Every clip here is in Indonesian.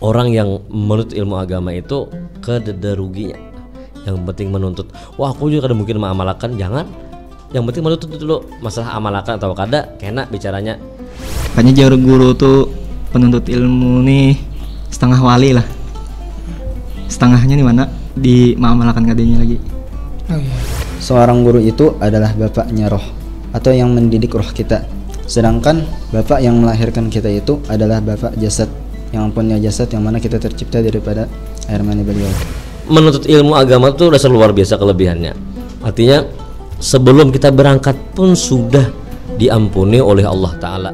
orang yang menuntut ilmu agama itu kededa ruginya. Yang penting menuntut, wah aku juga kada mungkin mengamalkan, jangan. Yang penting menuntut dulu masalah amalkan atau kada kena bicaranya. Makanya jar guru tuh penuntut ilmu nih setengah wali lah. Setengahnya di mana? Di mengamalkan kadenya lagi. Oh iya. Seorang guru itu adalah bapaknya roh atau yang mendidik roh kita. Sedangkan bapak yang melahirkan kita itu adalah bapak jasad, yang punya jasad yang mana kita tercipta daripada air mani beliau. Menuntut ilmu agama itu dasar luar biasa kelebihannya. Artinya sebelum kita berangkat pun sudah diampuni oleh Allah Ta'ala.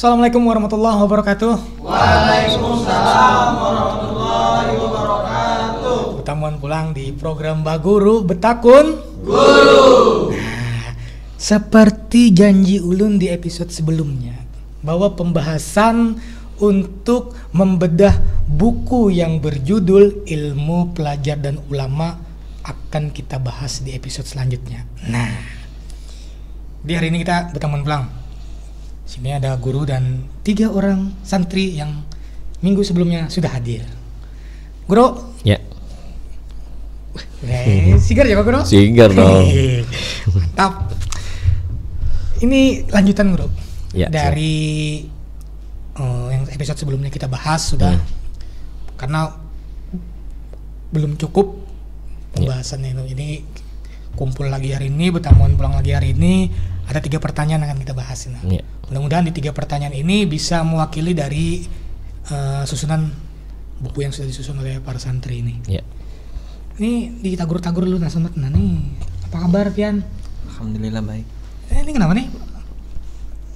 Assalamualaikum warahmatullahi wabarakatuh. Waalaikumsalam warahmatullahi wabarakatuh. Pertemuan pulang di program Baguru Betakun Guru. Nah, seperti janji ulun di episode sebelumnya, bahwa pembahasan untuk membedah buku yang berjudul Ilmu Pelajar dan Ulama akan kita bahas di episode selanjutnya. Nah, di hari ini kita bertemuan pulang. Sini ada guru dan 3 orang santri yang minggu sebelumnya sudah hadir. Guru. Ya. Sigar ya Pak Guru? Sigar dong. Mantap. Ini lanjutan Guru. Ya, dari yang episode sebelumnya kita bahas sudah. Karena belum cukup pembahasannya itu. Ini kumpul lagi hari ini, bertemuan pulang lagi hari ini. Ada 3 pertanyaan yang akan kita bahas. Nah. Ya. Mudah-mudahan di 3 pertanyaan ini bisa mewakili dari susunan buku yang sudah disusun oleh para santri ini. Ya. Ini ditagur-tagur dulu Sobat. Nah nih, apa kabar Pian? Alhamdulillah baik. Ini kenapa nih?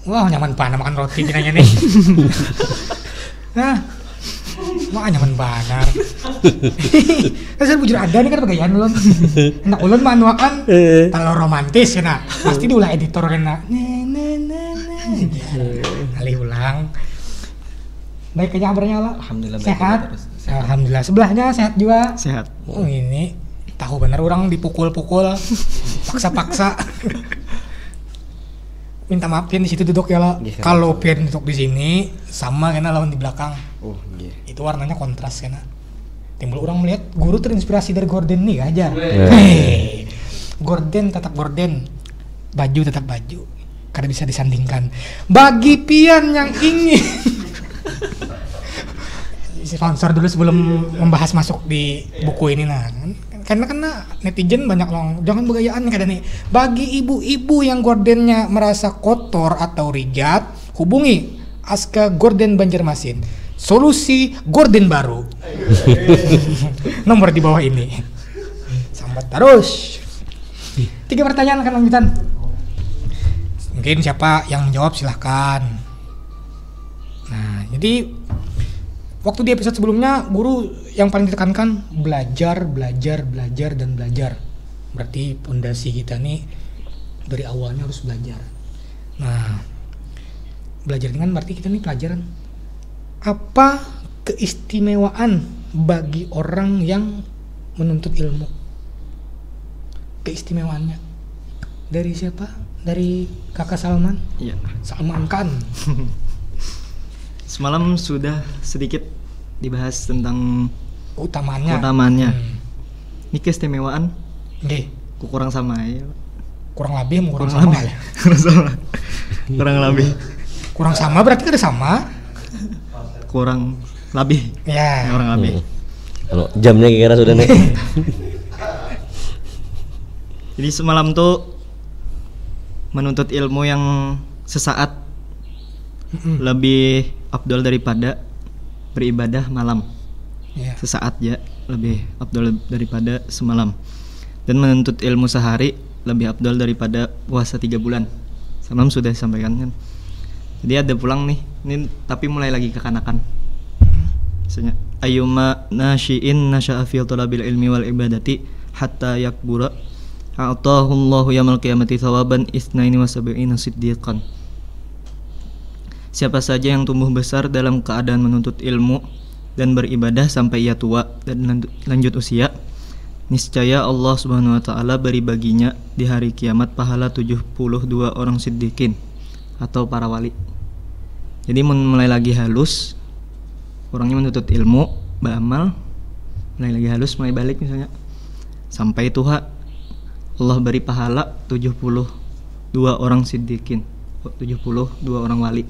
Wah nyaman banget makan roti pinanya nih. Nah, wah nyaman banget. Saya bujur ada nih kan pegawaian ulun. Enak ulun manuakan kalau romantis ya pasti diulah editor kena. Kali ulang. Baik kayaknya kabarnya Allah. Alhamdulillah baik. Sehat. Alhamdulillah. Sebelahnya sehat juga. Sehat. Oh ini tahu bener orang dipukul-pukul, paksa-paksa. Minta maaf Pian di situ duduk ya lo. Kalau Pian duduk di sini sama kena lawan di belakang. Oh iya. Itu warnanya kontras kena. Timbul orang melihat guru terinspirasi dari Gordon nih aja. Gordon tetap Gordon, baju tetap baju. Karena bisa disandingkan. Bagi Pian yang ingin sponsor dulu sebelum membahas masuk di buku ini nah. Karena netizen banyak long, jangan begayaan nih kada nih. Bagi ibu-ibu yang gordennya merasa kotor atau rijat, hubungi Aska Gorden Banjarmasin. Solusi gorden baru. Nomor di bawah ini. Sambat terus. 3 pertanyaan akan lanjutan. Mungkin siapa yang menjawab silahkan. Nah, jadi waktu di episode sebelumnya guru yang paling ditekankan belajar, dan belajar. Berarti pondasi kita nih dari awalnya harus belajar. Nah, belajar dengan berarti kita nih pelajaran. Apa keistimewaan bagi orang yang menuntut ilmu? Keistimewaannya dari siapa? Dari Kakak Salman? Iya. Salman kan. Semalam sudah sedikit dibahas tentang utamaannya. Ini keistimewaan. Nggih. Kurang sama ya. Kurang lebih kurang sama lebih. ya. Kurang lebih. Kurang sama berarti kan ada sama. Kurang lebih. Ya. Kurang lebih. Kalau jamnya kira sudah nih. Jadi semalam tuh menuntut ilmu yang sesaat lebih afdol daripada beribadah malam. Yeah. Sesaat ya lebih afdol daripada semalam. Dan menuntut ilmu sehari lebih afdol daripada puasa 3 bulan. Semalam sudah disampaikan kan. Jadi ada pulang nih. Ini tapi mulai lagi kekanakan. Misalnya ayyuma nasyi'in nasya'a fi talabil ilmi wal ibadati hatta yakbura a'tahullahu yaumil qiyamati thawaban 72 siddiqan. siapa saja yang tumbuh besar dalam keadaan menuntut ilmu dan beribadah sampai ia tua dan lanjut usia, niscaya Allah Subhanahu wa taala beri baginya di hari kiamat pahala 72 orang siddiqin atau para wali. Jadi mulai lagi halus, orangnya menuntut ilmu, beramal, mulai lagi halus, mulai balik misalnya, sampai tua Allah beri pahala 72 orang siddiqin, 72 orang wali.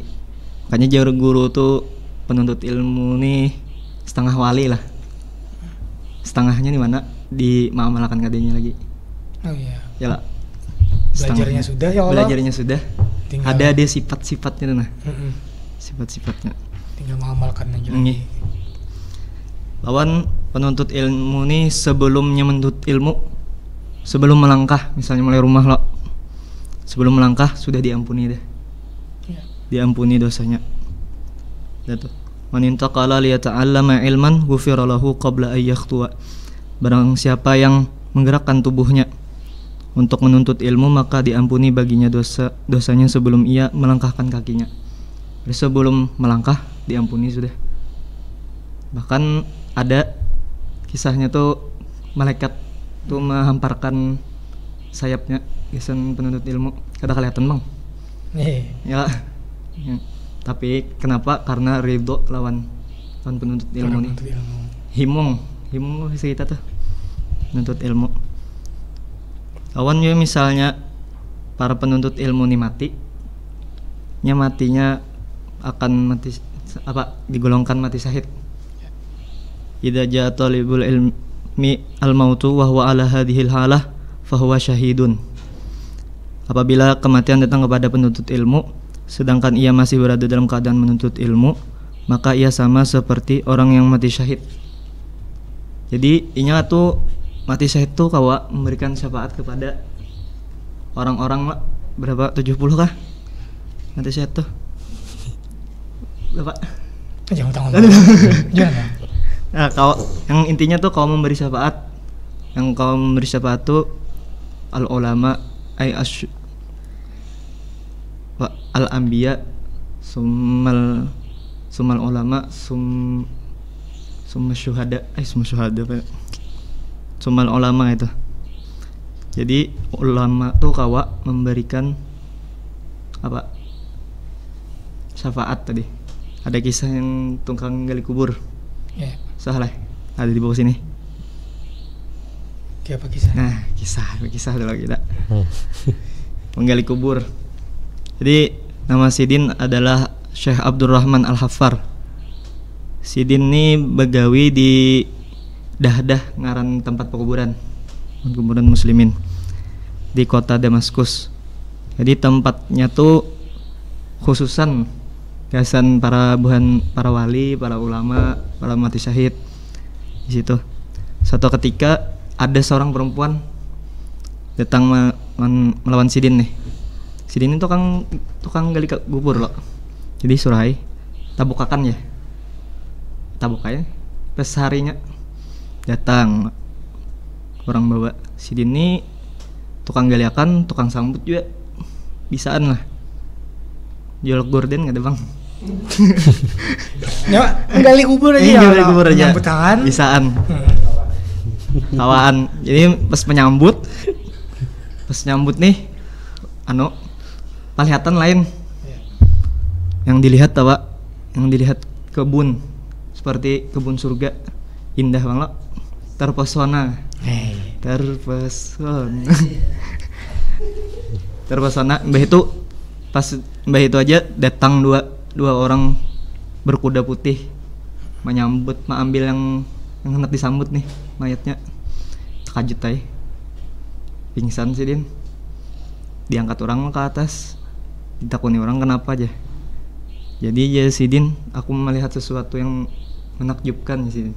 Makanya jar guru tuh penuntut ilmu nih setengah wali lah. Setengahnya di mana? Di mengamalkan kadenya lagi. Oh iya. Ya lah. Belajarnya sudah ya Allah. Belajarnya sudah. Tinggal- Ada sifat-sifatnya nah. Mm-mm. Sifat-sifatnya. Tinggal mengamalkan aja Iya. lagi. Lawan penuntut ilmu nih sebelumnya menuntut ilmu, sebelum melangkah, misalnya mulai rumah lo, sebelum melangkah sudah diampuni deh. Iya. Diampuni dosanya. Lihat tuh. Man intaqala liyata'allama ilman ghufira lahu qabla ay yakhtuwa. Barang siapa yang menggerakkan tubuhnya untuk menuntut ilmu, maka diampuni baginya dosanya sebelum ia melangkahkan kakinya. Jadi sebelum melangkah diampuni sudah. Bahkan ada kisahnya tuh malaikat tuh menghamparkan sayapnya gisan penuntut ilmu. Kada kelihatan bang. Nih. Ya. Ya. Tapi kenapa? Karena ridho lawan penuntut ilmu nih. Penuntut ilmu. Himung bisa kita tuh penuntut ilmu. Lawan juga misalnya para penuntut ilmu nih matinya akan mati apa? Digolongkan mati syahid. Idza jaa talibul ilmi al-mautu wa huwa ala hadhil halah fa huwa syahidun. Apabila kematian datang kepada penuntut ilmu sedangkan ia masih berada dalam keadaan menuntut ilmu, maka ia sama seperti orang yang mati syahid. Jadi inya tuh mati syahid tuh kawa memberikan syafaat kepada orang-orang lah. Berapa? 70 kah? Mati syahid tuh berapa? Jangan tangan. Jangan. Nah, kau yang intinya tuh kau memberi syafaat. Yang kau memberi syafaat tuh al ulama ay al anbiya summal ulama summa syuhada summal ulama itu. Jadi ulama tuh kawa memberikan apa? Syafaat tadi. Ada kisah yang tukang gali kubur. Ya. Salah. Ada di bawah sini. Kayak apa kisah? Nah, kisah dulu kita. Menggali kubur. Jadi nama Sidin adalah Syekh Abdurrahman Al-Haffar. Sidin ini begawi di Dahdah, ngaran tempat kuburan muslimin di kota Damaskus. Jadi tempatnya tuh khususan gasan para wali, para ulama, para mati syahid di situ. Suatu ketika ada seorang perempuan datang melawan Sidin nih. Sidin ini tukang gali kubur loh. Jadi surai tabukakan ya. Tabukanya pas harinya datang orang bawa Sidin ini tukang galiakan, tukang sambut juga bisaan lah. Jual gorden nggak ada bang? Ya, gali kubur aja. Iya, gali kubur aja. Nyambut tangan. Bisaan. Kawaan. Jadi pas nyambut nih, kelihatan lain. Yang dilihat apa? Yang dilihat kebun seperti kebun surga, indah banget, terpesona. Terpesona. Mbah itu aja datang dua orang berkuda putih mengambil yang hendak disambut nih mayatnya. Terkajut aja, pingsan sih Din. Diangkat orang ke atas, ditakuni orang kenapa aja. Jadi ya Sidin, aku melihat sesuatu yang menakjubkan ya Sidin.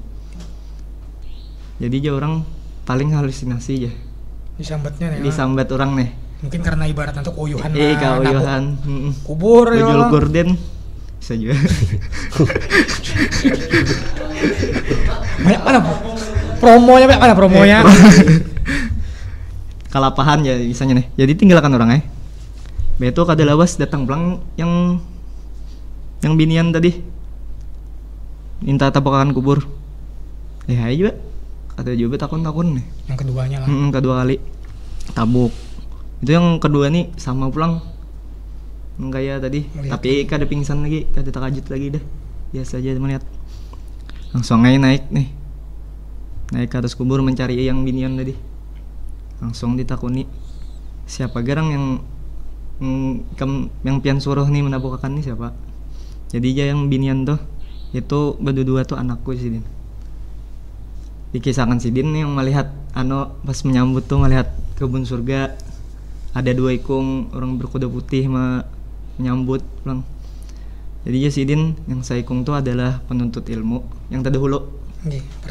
Jadi ya orang paling halusinasi ya. Disambatnya nih. Disambat orang nih. Mungkin karena ibarat untuk uyuhan. Uyuhan. Kubur ya. Jual gorden. Bisa juga. Banyak mana promonya? Kalapahan ya misalnya nih. Jadi tinggalkan orang Beto kada lawas datang pulang yang yang binian tadi minta tapakan kubur. Ayo juga kata juga takun nih. Yang keduanya lah. Kedua kali tabuk. Itu yang kedua nih sama pulang kayak tadi. Melihat. Tapi kada pingsan lagi, kada takajut lagi dah. Biasa aja melihat. Langsung aja naik ke atas kubur mencari yang binian tadi. Langsung ditakuni siapa garang yang pian suruh nih menabukakan nih siapa. Jadi aja yang binian tuh itu berdua tuh anakku Sidin. Dikisahkan Sidin nih yang melihat pas menyambut tuh melihat kebun surga, ada 2 ikung orang berkuda putih menyambut pulang. Jadi ya Sidin yang saikung tuh adalah penuntut ilmu yang terdahulu.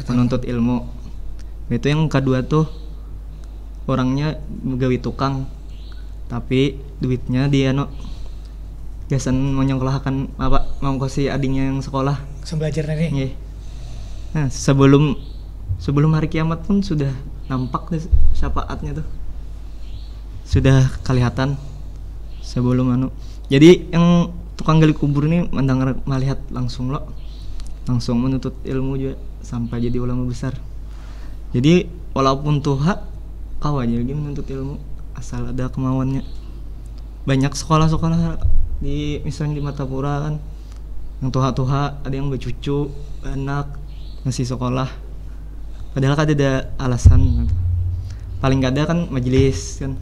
Penuntut ilmu. Itu yang kedua tuh orangnya gawe tukang, tapi duitnya dia biasan menyengkolahkan mau kasih adiknya yang sekolah. Belajar nih. Nggih. Nah, sebelum hari kiamat pun sudah nampak deh syafaatnya tuh. Sudah kelihatan sebelum Jadi yang tukang gali kubur ini melihat langsung menuntut ilmu juga sampai jadi ulama besar. Jadi walaupun tuha kau aja lagi menuntut ilmu asal ada kemauannya. Banyak sekolah-sekolah misalnya di Martapura kan yang tuha-tuha ada yang bercucu anak masih sekolah padahal kan ada alasan. Paling gak ada kan majelis kan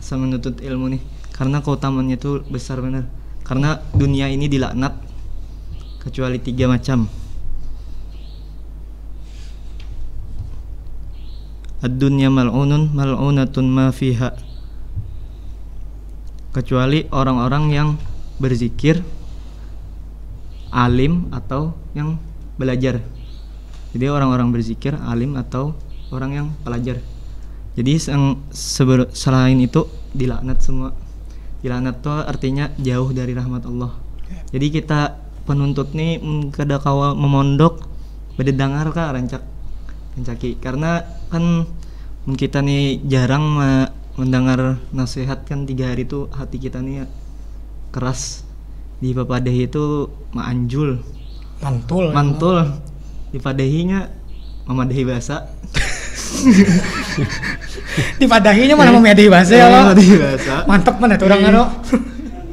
asal menuntut ilmu nih karena keutamaannya itu besar benar. Karena dunia ini dilaknat kecuali 3 macam. Ad-dunya mal'unatun ma fiha. Kecuali orang-orang yang berzikir, alim atau yang belajar. Jadi orang-orang berzikir, alim atau orang yang pelajar. Jadi selain itu dilaknat semua. Dilaknat itu artinya jauh dari rahmat Allah. Jadi kita penuntut nih kada kawa memondok bedengar ka rancaki karena kan kita nih jarang mendengar nasihat kan 3 hari itu hati kita nih keras. Di papadahi itu manjul mantul di padahinya memadahi bahasa. Dipadahinya mana memadahi bahasa ya lo. Mantap mana tuh orang kan.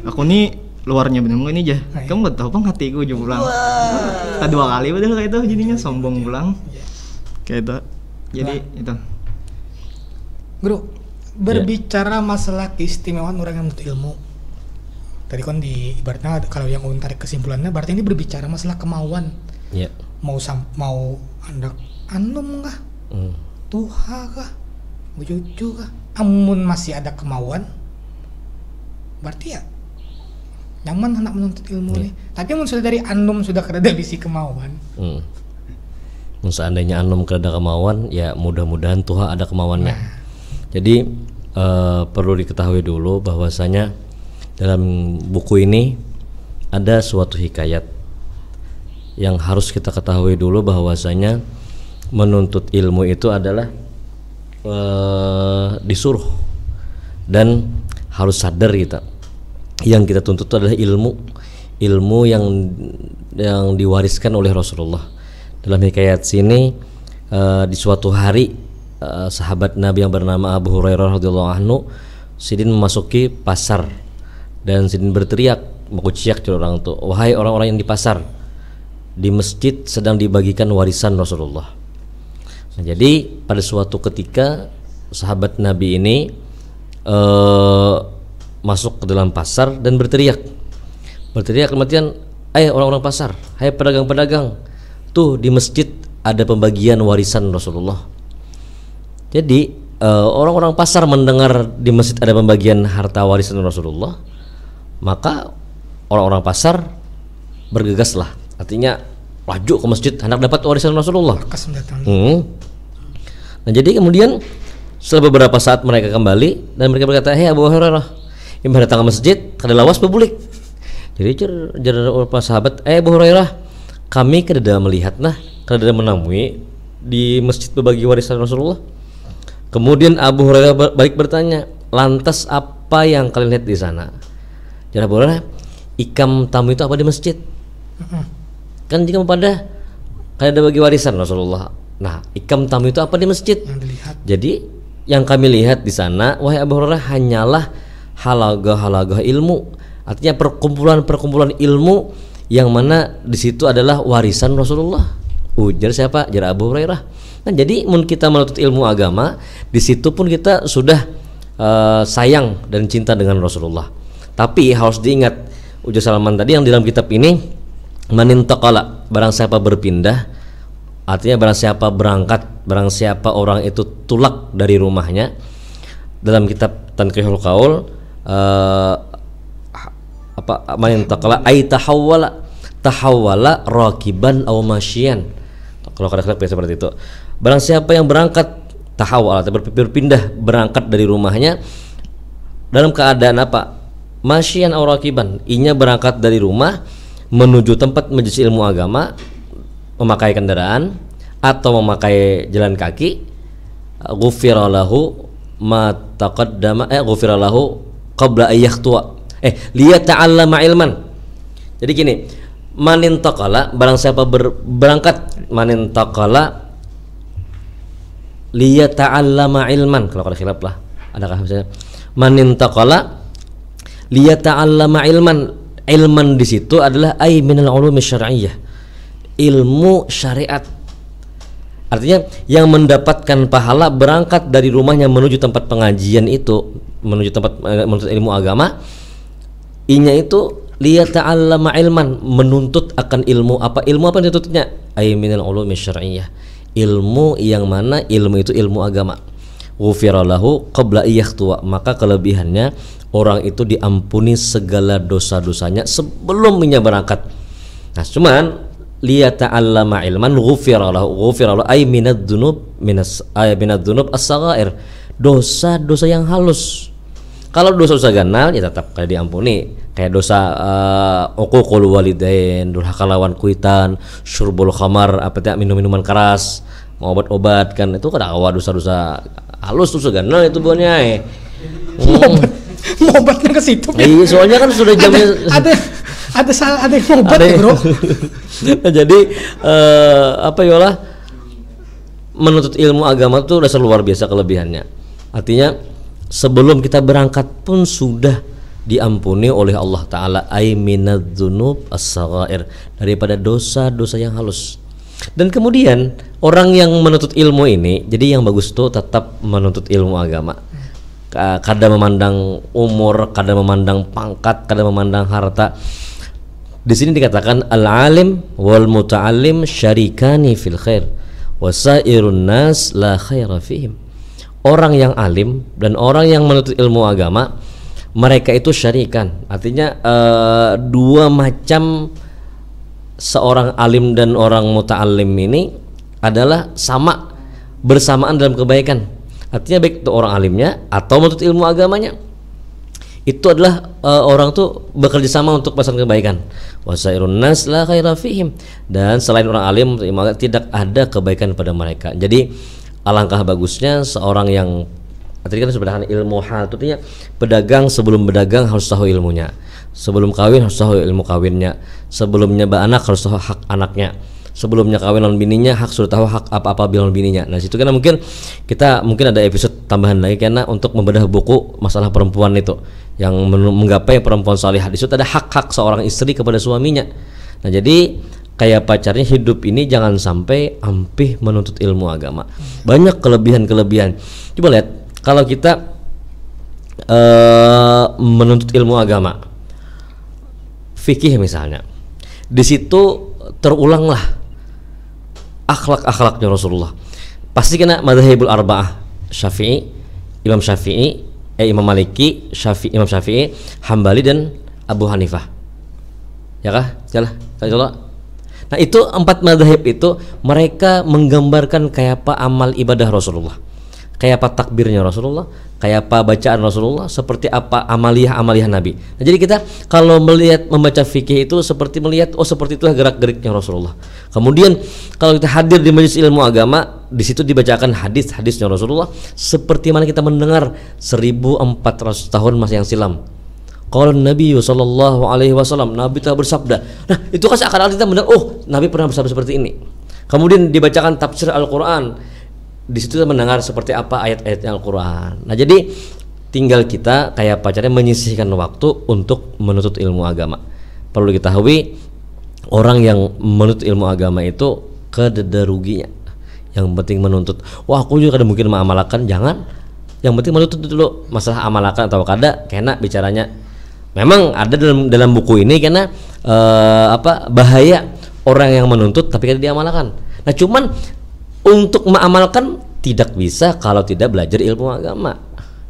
Aku nih luarnya bener ini aja. Kamu gak tau bang hatiku juga pulang. Tak 2 kali padahal kayak itu jadinya sombong pulang. Kayak itu. Jadi itu. Bro, berbicara masalah keistimewaan orang yang menuntut ilmu. Tadi kan ibaratnya kalau yang ulun tarik kesimpulannya berarti ini berbicara masalah kemauan. Iya. Mau anak anum kah? Tuha kah? Cucu kah? Amun masih ada kemauan berarti ya nyaman anak menuntut ilmu nih. Tapi amun sudah dari anum sudah kerada bisi kemauan. Seandainya anum kerada kemauan ya mudah-mudahan Tuhan ada kemauannya. Jadi perlu diketahui dulu bahwasanya dalam buku ini ada suatu hikayat yang harus kita ketahui dulu bahwasanya menuntut ilmu itu adalah disuruh dan harus sadar kita yang kita tuntut itu adalah ilmu yang diwariskan oleh Rasulullah. Dalam hikayat sini di suatu hari sahabat Nabi yang bernama Abu Hurairah radhiyallahu anhu Sidin memasuki pasar dan Sidin berteriak menguciak ke orang itu, wahai orang-orang yang di pasar, di masjid sedang dibagikan warisan Rasulullah. Nah, jadi pada suatu ketika sahabat Nabi ini masuk ke dalam pasar dan berteriak kemudian, hai orang-orang pasar, hai pedagang-pedagang, tuh di masjid ada pembagian warisan Rasulullah. Jadi orang-orang pasar mendengar di masjid ada pembagian harta warisan Rasulullah, maka orang-orang pasar bergegaslah, artinya laju ke masjid hendak dapat warisan Rasulullah. Nah jadi kemudian setelah beberapa saat mereka kembali dan mereka berkata, hei Abu Hurairah, yang datang ke masjid kada lawas bebulik. Jadi jar para sahabat, Abu Hurairah, kami kada melihat kada menemui di masjid berbagi warisan Rasulullah. Kemudian Abu Hurairah balik bertanya, lantas apa yang kalian lihat di sana? Jar Abu Hurairah, ikam tamu itu apa di masjid? Kan jika pada kayak ada bagi warisan Rasulullah. Nah, ikam tamu itu apa di masjid? Yang dilihat. Jadi yang kami lihat di sana, wahai Abu Hurairah, hanyalah halagah ilmu. Artinya perkumpulan ilmu yang mana di situ adalah warisan Rasulullah. Ujar siapa? Ujar Abu Hurairah. Nah, jadi mun kita menuntut ilmu agama, di situ pun kita sudah sayang dan cinta dengan Rasulullah. Tapi harus diingat, ujar Salman tadi yang di dalam kitab ini, manintaqala, barang siapa berpindah, artinya barang siapa berangkat, barang siapa orang itu tulak dari rumahnya. Dalam kitab Tanqihul Qaul manintaqala ay tahawwala rakiban aw masyian. Kalau kadang-kadang seperti itu. Barang siapa yang berangkat tahawwala, berpindah, berangkat dari rumahnya dalam keadaan apa? Masyian aw rakiban, inya berangkat dari rumah menuju tempat majelis ilmu agama, memakai kendaraan atau memakai jalan kaki, ghufira lahu ma taqaddama ghufira lahu qabla ayyahtua liyata'allama ilman. Jadi gini, manintaqala, barang siapa berangkat, manintaqala liyata'allama ilman. Kalau ada khilaf lah, adakah misalnya manintaqala liyata'allama ilman di situ adalah ay minal ulumi syar'iyyah, ilmu syariat. Artinya yang mendapatkan pahala berangkat dari rumahnya menuju tempat pengajian itu, menuju tempat menuntut ilmu agama, inya itu liyata'allama ilman, menuntut akan ilmu. Apa ilmu apa yang dituntutnya? Ay minal ulumi syar'iyyah, ilmu yang mana ilmu itu ilmu agama. Ghufira lahu qabla iyakhtuwa, maka kelebihannya orang itu diampuni segala dosa-dosanya sebelum ia berangkat. Nah, cuman liyata'allama ilman ghufira lahu ay minadz-dzunub minadz-dzunub as-saghair, dosa-dosa yang halus. Kalau dosa-dosa ganal ya tetap kayak diampuni, kayak dosa uququl walidain, durhaka lawan kuitan, syurbul khamar, minum-minuman keras, mau obat-obat, kan itu kada awal dosa-dosa halus, dosa ganal itu buahnya. Ngobatnya ke situ. Iya, soalnya kan sudah jamnya ada yang ngobat ya, Bro. Nah, jadi menuntut ilmu agama itu udah luar biasa kelebihannya. Artinya sebelum kita berangkat pun sudah diampuni oleh Allah Ta'ala ay minadz-dzunub as-saghair, daripada dosa-dosa yang halus. Dan kemudian orang yang menuntut ilmu ini, jadi yang bagus tuh tetap menuntut ilmu agama, kada memandang umur, kada memandang pangkat, kada memandang harta. Di sini dikatakan al-alim wal muta'allim syarikani fil khair wa sairun nas la khaira fihim. Orang yang alim dan orang yang menuntut ilmu agama, mereka itu syarikan. Artinya dua macam, seorang alim dan orang muta'allim ini adalah sama, bersamaan dalam kebaikan. Artinya baik itu orang alimnya atau menuntut ilmu agamanya, itu adalah orang tuh bekerja sama untuk pasang kebaikan. Wasairun nas la khaira fihim, dan selain orang alim tidak ada kebaikan pada mereka. Jadi alangkah bagusnya seorang yang tadi kan sebenarnya ilmu hal, artinya pedagang sebelum berdagang harus tahu ilmunya, sebelum kawin harus tahu ilmu kawinnya, sebelum nyaba anak harus tahu hak anaknya, sebelumnya kawin lawan bininya hak sudah tahu hak apa-apa lawan bininya. Nah, situ kan mungkin ada episode tambahan lagi karena untuk membedah buku masalah perempuan itu yang menggapai perempuan salihah. Di situ ada hak-hak seorang istri kepada suaminya. Nah, jadi kayak pacarnya hidup ini jangan sampai ampih menuntut ilmu agama. Banyak kelebihan-kelebihan. Coba lihat kalau kita menuntut ilmu agama, fikih misalnya, di situ terulanglah akhlak-akhlaknya Rasulullah. Pasti kena madzhabul arba'ah, Syafi'i, Imam Syafi'i, Imam Maliki, Imam Syafi'i, Hambali dan Abu Hanifah. Ya kah? Salah. Nah, itu empat madzhab itu mereka menggambarkan kayak apa amal ibadah Rasulullah, kayak apa takbirnya Rasulullah, kayak apa bacaan Rasulullah, seperti apa amaliyah Nabi. Nah, jadi kita kalau membaca fikih itu seperti melihat, oh seperti itulah gerak-geriknya Rasulullah. Kemudian kalau kita hadir di majelis ilmu agama, di situ dibacakan hadis-hadisnya Rasulullah seperti mana kita mendengar 1400 tahun masa yang silam. Qala Nabi sallallahu alaihi wasallam, Nabi telah bersabda. Nah, itu kan seakan-akan kita benar, oh, Nabi pernah bersabda seperti ini. Kemudian dibacakan tafsir Al-Qur'an. Di situ kita mendengar seperti apa ayat-ayatnya Al-Qur'an. Nah, jadi tinggal kita kayak pacarnya menyisihkan waktu untuk menuntut ilmu agama. Perlu diketahui, orang yang menuntut ilmu agama itu kededa ruginya. Yang penting menuntut. Wah, aku juga kadang mungkin mengamalkan, jangan. Yang penting menuntut dulu. Masalah amalkan atau kada kena bicaranya. Memang ada dalam buku ini karena bahaya orang yang menuntut tapi kada diamalkan. Nah, cuman untuk mengamalkan tidak bisa kalau tidak belajar ilmu agama.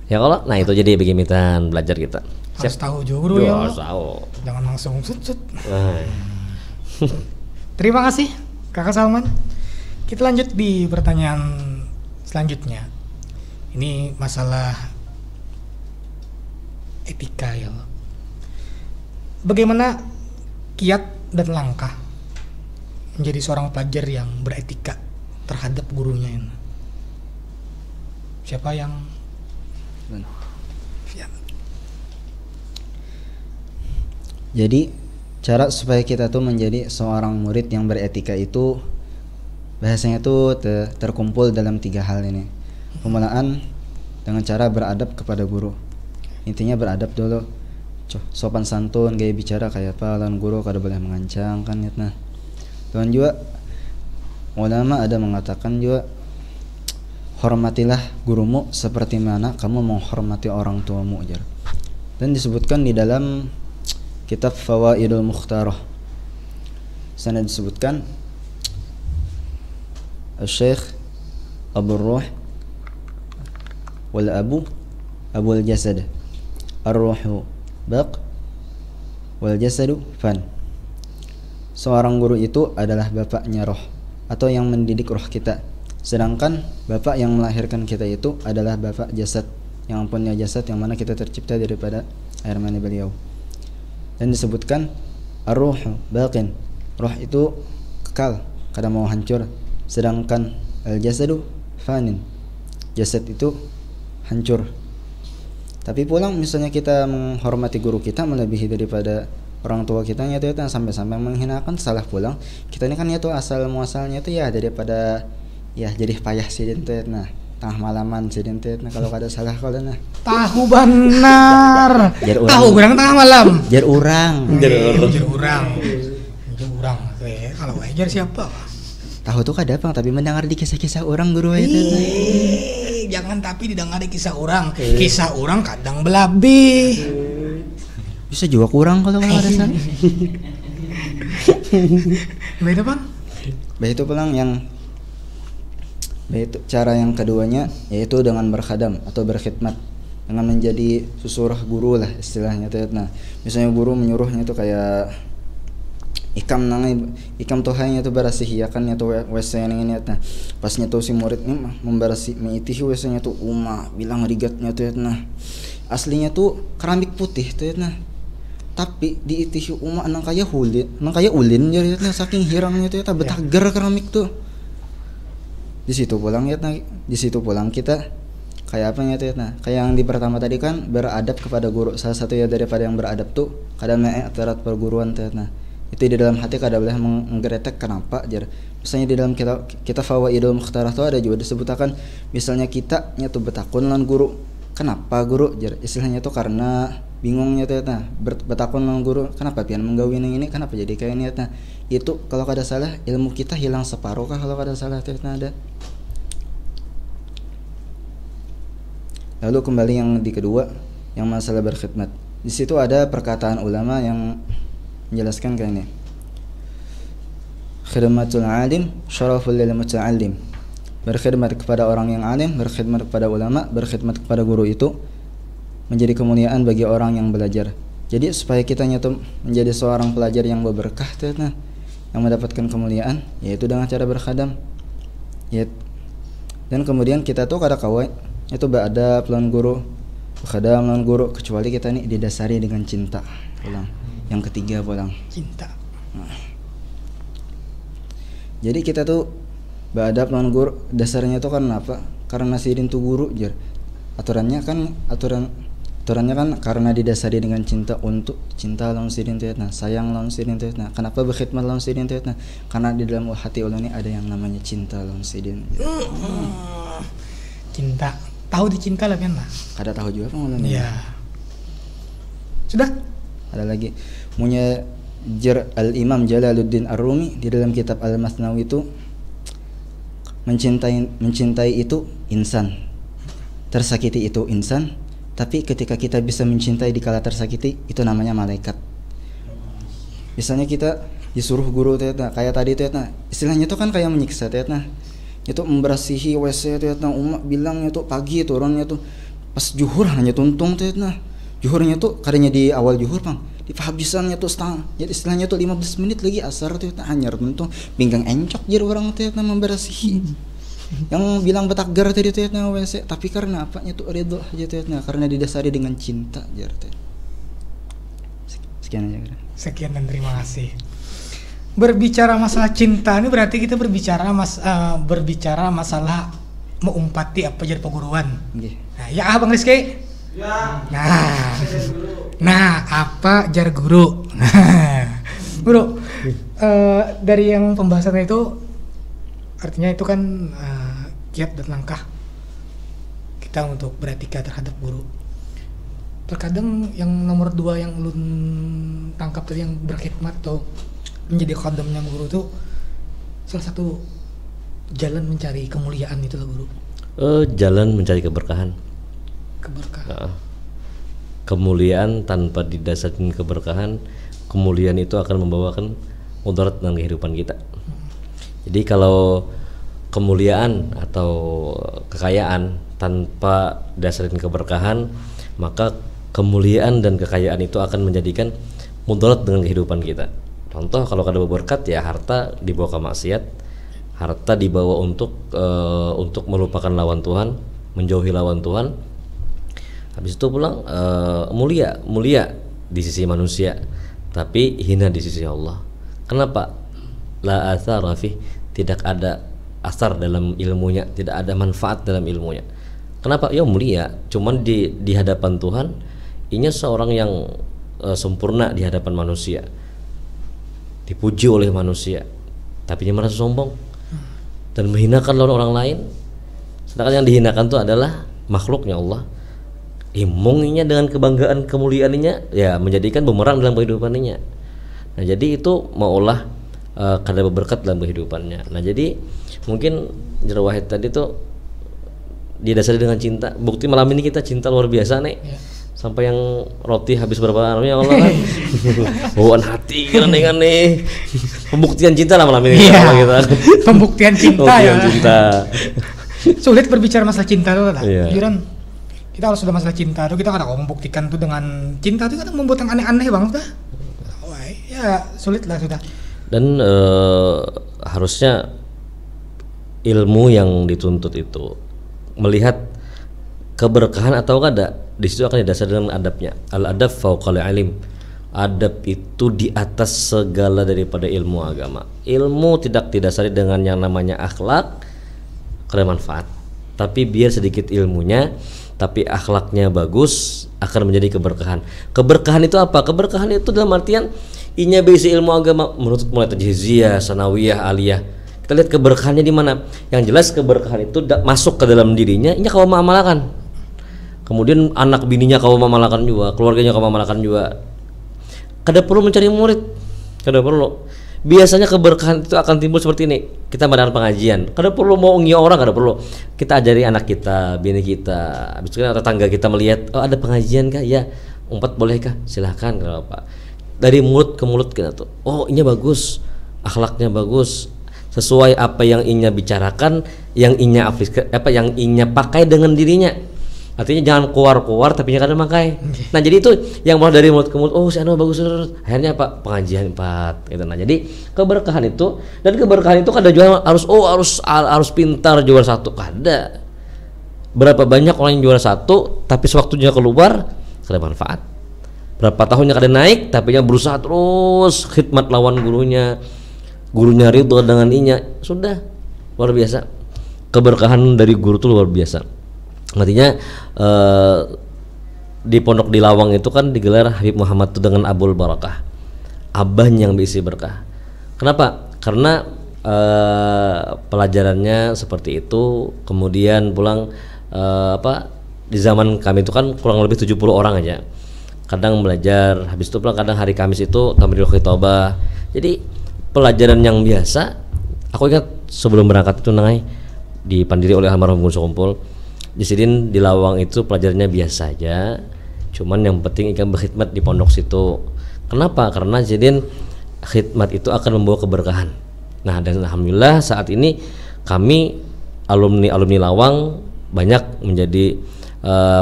Ya kalau, nah itu jadi bagaimana belajar kita. Harus tahu juga ya. Harus tahu. Jangan langsung sut. Terima kasih Kakak Salman. Kita lanjut di pertanyaan selanjutnya. Ini masalah etika ya. Bagaimana kiat dan langkah menjadi seorang pelajar yang beretika terhadap gurunya ini? Siapa yang Jadi cara supaya kita tuh menjadi seorang murid yang beretika itu bahasanya tuh terkumpul dalam 3 hal ini. Pemulaan dengan cara beradab kepada guru. Intinya beradab dulu. Sopan santun, gaya bicara kayak apa lawan guru, kada boleh mengancam kan ya. Nah, dan juga ulama ada mengatakan juga hormatilah gurumu seperti mana kamu menghormati orang tuamu jar. Dan disebutkan di dalam kitab Fawaidul Mukhtarah. Sana disebutkan Syekh Abu Ruh wal Abul Jasad Ar-Ruhu Baq wal Jasadu Fan. Seorang guru itu adalah bapaknya roh atau yang mendidik roh kita. Sedangkan bapak yang melahirkan kita itu adalah bapak jasad, yang punya jasad yang mana kita tercipta daripada air mani beliau. Dan disebutkan ar-ruhu baqin, roh itu kekal, kada mau hancur. Sedangkan al-jasadu fanin, jasad itu hancur. Tapi pulang misalnya kita menghormati guru kita melebihi daripada orang tua kita itu sampai-sampai menghinakan, salah pulang. Kita ini kan itu asal muasalnya itu ya daripada ya jadi payah sidentet. Nah, tengah malaman sidentet. Nah, kalau kada salah kalau nah. Tahu benar. Tahu kurang tengah malam. Jar urang. Kalau wajar siapa? Tahu tuh kada apa, tapi mendengar di kisah-kisah orang guru itu. Jangan tapi didengar di kisah orang. Kisah orang kadang belabi. Bisa juga kurang kalau ada salah. Beda Bang? Itu pulang yang cara yang keduanya yaitu dengan berkhadam atau berkhidmat, dengan menjadi susurah guru lah istilahnya tuh. Nah, misalnya guru menyuruhnya itu kayak ikam tohanya itu barasih ya kan itu WC yang ini. Nah, pasnya tuh si murid ini membarasi meitihi WC-nya tuh bilang rigatnya tuh. Nah, aslinya tuh keramik putih tuh. Nah, tapi diitihi nang kaya ulin jadi saking hirangnya tuh betager keramik tuh. Di situ pulang kita kayak apa tuh. Nah, kayak yang di pertama tadi kan beradab kepada guru. Salah satu ya daripada yang beradab tuh kada aturan perguruan tuh. Nah, itu di dalam hati kada boleh menggeretek kenapa jar. Misalnya di dalam kita Fawaidul Mukhtarah tuh ada juga disebutkan misalnya kita tuh betakun lan guru. Kenapa guru jar? Istilahnya tuh karena bingungnya tuh. Nah, betakun lan guru, kenapa pian menggawin yang ini? Kenapa jadi kayak ini? Nah, itu kalau kada salah ilmu kita hilang separuh kah kalau kada salah tuh. Nah, ada. Lalu kembali yang di kedua, yang masalah berkhidmat. Di situ ada perkataan ulama yang menjelaskan kayak ini. Khidmatul alim syaraful lil muta'allim. Berkhidmat kepada orang yang alim, berkhidmat kepada ulama, berkhidmat kepada guru itu menjadi kemuliaan bagi orang yang belajar. Jadi supaya kita tuh menjadi seorang pelajar yang berberkah tuh, nah, yang mendapatkan kemuliaan yaitu dengan cara berkhadam. Ya. Dan kemudian kita tuh kada kawai itu beradab lawan guru, berkhadam lawan guru kecuali kita nih didasari dengan cinta. Pulang. Yang ketiga pulang cinta. Nah. Jadi kita tuh beradab lawan guru dasarnya tuh karena apa? Karena sidin tuh guru jar. Aturannya kan aturan aturannya kan karena didasari dengan cinta lawan sidin teh sayang lawan sidin teh kenapa berkhidmat lawan sidin teh karena di dalam hati ulun ini ada yang namanya cinta lawan sidin. Cinta, tahu dicinta lah kan lah. Kada tahu juga kan ulun. Iya. Sudah? Ada lagi punya Al-Imam Jalaluddin Ar-Rumi di dalam kitab Al-Masnawi itu mencintai itu insan, tersakiti itu insan, tapi ketika kita bisa mencintai di kala tersakiti itu namanya malaikat. Misalnya kita disuruh guru kayak tadi istilahnya itu kan kayak menyiksa itu membersihi WC umat bilangnya tuh pagi turunnya tuh pas juhur hanya tuntung juhurnya tuh kadangnya di awal juhur bang di penghabisannya tuh setengah jadi istilahnya tuh 15 menit lagi asar hanya tuntung pinggang encok jadi orang membersihi yang bilang betakgar tadi WC tapi karena apanya tuh ridho aja karena didasari dengan cinta sekian aja. Sekian dan terima kasih. Berbicara masalah cinta ini berarti kita berbicara masalah mengumpati apa jadi perguruan. Nah, ya Bang Rizky. Ya. Nah, apa jar guru? Guru, dari yang pembahasan itu artinya itu kan kiat dan langkah kita untuk beretika terhadap guru. Terkadang yang nomor 2 yang ulun tangkap tadi yang berkhidmat atau menjadi khadamnya guru itu salah satu jalan mencari kemuliaan itu lah guru. Jalan mencari keberkahan. Kemuliaan tanpa didasarkan keberkahan, kemuliaan itu akan membawakan mudarat dalam kehidupan kita. Jadi kalau kemuliaan atau kekayaan tanpa didasarkan keberkahan, maka kemuliaan dan kekayaan itu akan menjadikan mudarat dengan kehidupan kita. Contoh kalau kada berkat ya harta dibawa ke maksiat, harta dibawa untuk melupakan lawan Tuhan, menjauhi lawan Tuhan. Habis itu pulang mulia di sisi manusia, tapi hina di sisi Allah. Kenapa? La athara fi, tidak ada asar dalam ilmunya, tidak ada manfaat dalam ilmunya. Kenapa? Ya mulia, cuman di hadapan Tuhan inya seorang yang sempurna di hadapan manusia, dipuji oleh manusia, tapi dia merasa sombong dan menghinakan orang lain. Sedangkan yang dihinakan itu adalah makhluknya Allah. Imunginya dengan kebanggaan kemuliaannya ya menjadikan bumerang dalam kehidupannya. Nah jadi itu maulah kada berkat dalam kehidupannya. Nah jadi mungkin Jero Wahid tadi tuh didasari dengan cinta. Bukti malam ini kita cinta luar biasa nih ya. Sampai yang roti habis berapa ya Allah kan. Bawaan hati kan nih. Pembuktian cinta lah malam ini ya. Kita. Pembuktian cinta ya. Cinta. Sulit berbicara masalah cinta tuh lah. Ya. Kita kalau sudah masalah cinta tuh kita kadang membuktikan tuh dengan cinta tuh kadang membuat yang aneh-aneh banget dah. Ya sulit lah sudah. Dan harusnya ilmu yang dituntut itu melihat keberkahan atau kada, di situ akan didasari dengan adabnya. Al-adab fauqal ilm. Adab itu di atas segala daripada ilmu agama. Ilmu tidak didasari dengan yang namanya akhlak karena manfaat. Tapi biar sedikit ilmunya, tapi akhlaknya bagus, akan menjadi keberkahan. Keberkahan itu apa? Keberkahan itu dalam artian inya basic ilmu agama menurut mulai tajhiziyah, sanawiyah, aliyah. Kita lihat keberkahannya di mana. Yang jelas keberkahan itu masuk ke dalam dirinya, inya kau mengamalkan. Kemudian anak bininya kau mengamalkan juga, keluarganya kau mengamalkan juga. Kada perlu mencari murid, kada perlu. Biasanya keberkahan itu akan timbul seperti ini. Kita mengadakan pengajian, kada perlu mau ngia orang, kada perlu. Kita ajari anak kita, bini kita. Habis itu tetangga kita melihat, oh ada pengajian kah? Ya, umpat boleh kah? Silahkan, kada apa. Dari mulut ke mulut kita tuh. Oh, inya bagus, akhlaknya bagus, sesuai apa yang inya bicarakan, yang inya yang inya pakai dengan dirinya. Artinya jangan keluar tapi jangan pakai. Nah jadi itu yang mulai dari mulut ke mulut. Oh si Anu bagus. Akhirnya apa? Pengajian 4 gitu. Nah jadi keberkahan itu, dan keberkahan itu kada juga harus pintar juara 1. Kada. Berapa banyak orang yang juara 1 tapi sewaktunya keluar kada manfaat. Berapa tahunnya kada naik tapi yang berusaha terus khidmat lawan gurunya ridho dengan inya. Sudah luar biasa. Keberkahan dari guru itu luar biasa. Artinya di Pondok di Lawang itu kan digelar Habib Muhammad itu dengan Abul Barakah, abahnya yang berisi berkah. Kenapa? Karena pelajarannya seperti itu. Kemudian pulang di zaman kami itu kan kurang lebih 70 orang aja. Kadang belajar, habis itu pulang kadang hari Kamis itu tamridul khitabah. Jadi pelajaran yang biasa. Aku ingat sebelum berangkat itu Nangai dipandiri oleh almarhum Gun Sokumpul. Di sini di Lawang itu pelajarannya biasa aja. Cuman yang penting ikan berkhidmat di pondok situ. Kenapa? Karena jadi khidmat itu akan membawa keberkahan. Nah, dan alhamdulillah saat ini kami alumni Lawang banyak menjadi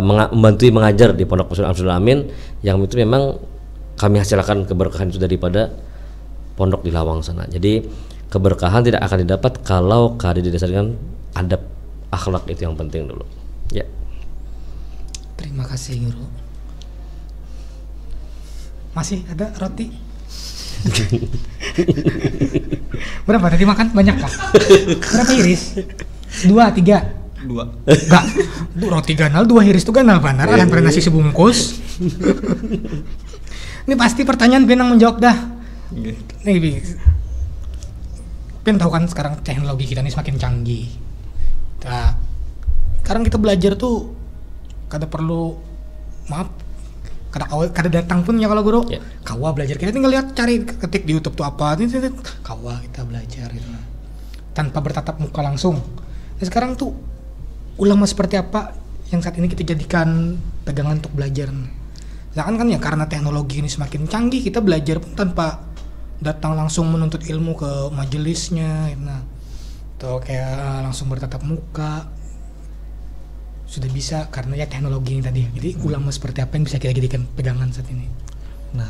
membantu mengajar di Pondok Pesantren Amsudul Amin, yang itu memang kami hasilkan keberkahan itu daripada pondok di Lawang sana. Jadi keberkahan tidak akan didapat kalau didasarkan adab akhlak, itu yang penting dulu. Ya. Terima kasih Guru. Masih ada roti? Berapa tadi makan? Banyak kah? Berapa iris? 2, 3? 2. Enggak. Roti ganal 2 iris itu ganal benar. Ada pernah nasi sebungkus. Ini pasti pertanyaan Benang menjawab dah. Nih, Ben tahu kan sekarang teknologi kita ini semakin canggih. Nah, sekarang kita belajar tuh kada perlu kada datang pun ya kalau Guru. Yeah. Kawa belajar, kita tinggal lihat, cari ketik di YouTube tuh apa, kawa kita belajar gitu. Tanpa bertatap muka langsung. Nah, sekarang tuh ulama seperti apa yang saat ini kita jadikan pegangan untuk belajar. Misalkan kan ya karena teknologi ini semakin canggih, kita belajar pun tanpa datang langsung menuntut ilmu ke majelisnya, nah, atau kayak langsung bertatap muka sudah bisa karena ya teknologi ini tadi. Jadi ulama seperti apa yang bisa kita jadikan pegangan saat ini? Nah,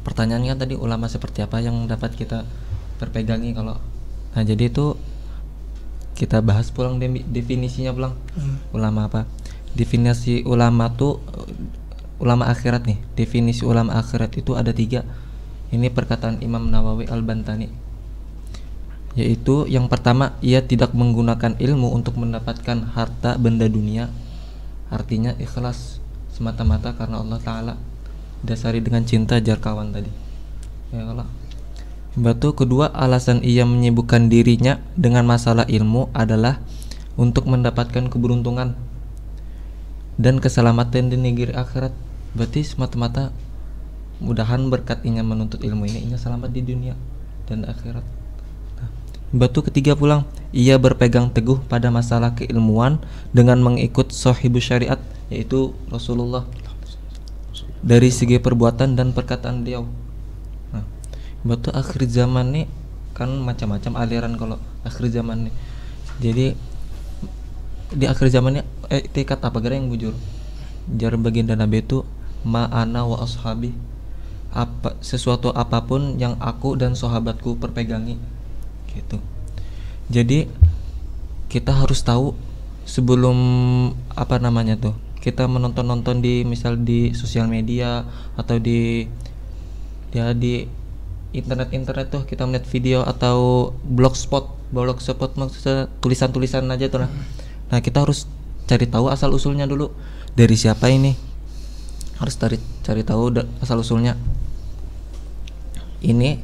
pertanyaannya kan tadi ulama seperti apa yang dapat kita berpegangi kalau. Nah, jadi itu kita bahas pulang definisinya pulang. Ulama apa? Definisi ulama tuh ulama akhirat nih. Definisi ulama akhirat itu ada 3. Ini perkataan Imam Nawawi Al-Bantani. Yaitu yang pertama, ia tidak menggunakan ilmu untuk mendapatkan harta benda dunia. Artinya ikhlas semata-mata karena Allah Ta'ala, dasari dengan cinta jar kawan tadi. Ya Allah. Batu kedua, alasan ia menyibukkan dirinya dengan masalah ilmu adalah untuk mendapatkan keberuntungan dan keselamatan di negeri akhirat. Berarti semata-mata mudahan berkat inya menuntut ilmu ini inya selamat di dunia dan akhirat. Nah, batu ketiga pulang, ia berpegang teguh pada masalah keilmuan dengan mengikut sahibus syariat, yaitu Rasulullah, dari segi perbuatan dan perkataan beliau. Nah, batu akhir zaman nih kan macam-macam aliran kalau akhir zaman nih. Jadi di akhir zaman nih etikat apa gara yang bujur jar baginda Nabi itu ma'ana wa ashabi, sesuatu apapun yang aku dan sahabatku perpegangi gitu. Jadi kita harus tahu sebelum kita menonton di misal di sosial media atau di internet tuh kita melihat video atau blogspot maksudnya tulisan-tulisan aja tuh lah. Nah, kita harus cari tahu asal usulnya dulu, dari siapa ini, harus cari tahu asal usulnya. Ini